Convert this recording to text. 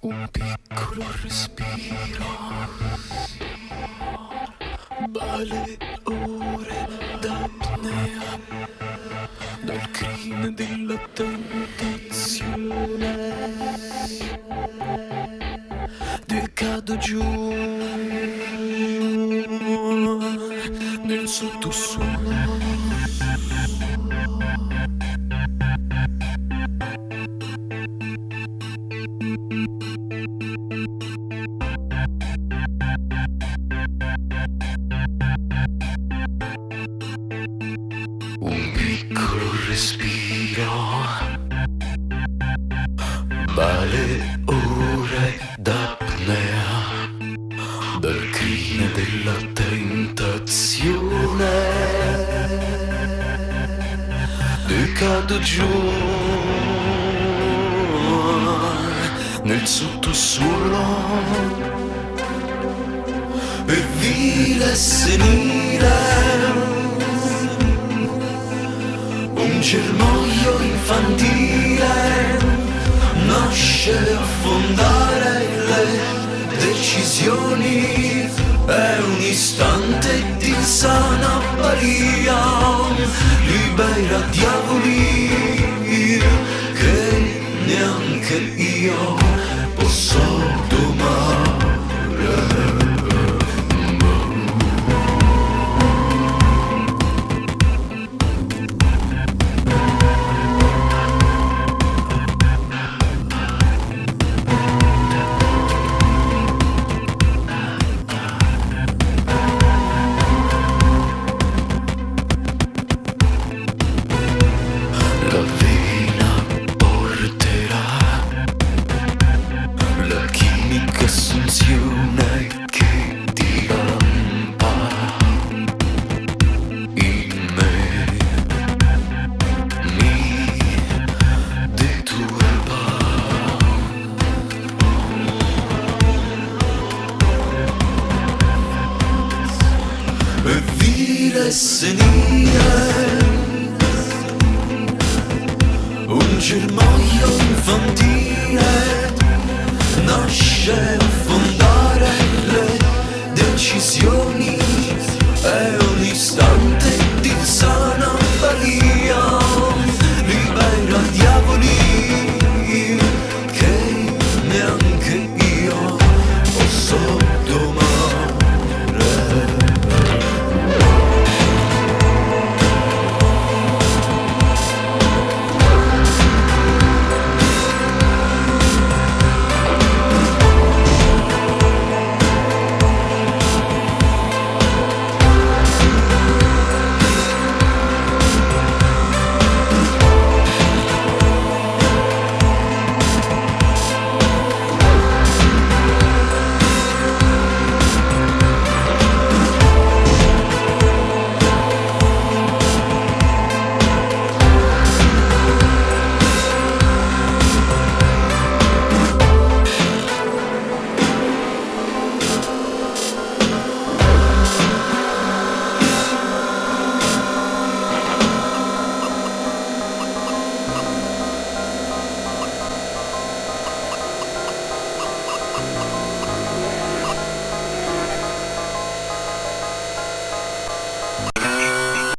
Un piccolo respiro vale ore d'apnea dal crimine della tentazione. Decado giù nel sottosuolo. Un piccolo respiro vale ore d'apnea dal crimine della tentazione. Decado giù nel sottosuolo e vile e senile un germoglio infantile nasce a fondare le decisioni. È un istante di insana balia, libera diavoli che neanche io posso domare. La vela porterà la chimica assunzione che dirampa in me, mi deturpa. E vile e senile un germoglio infantile nasce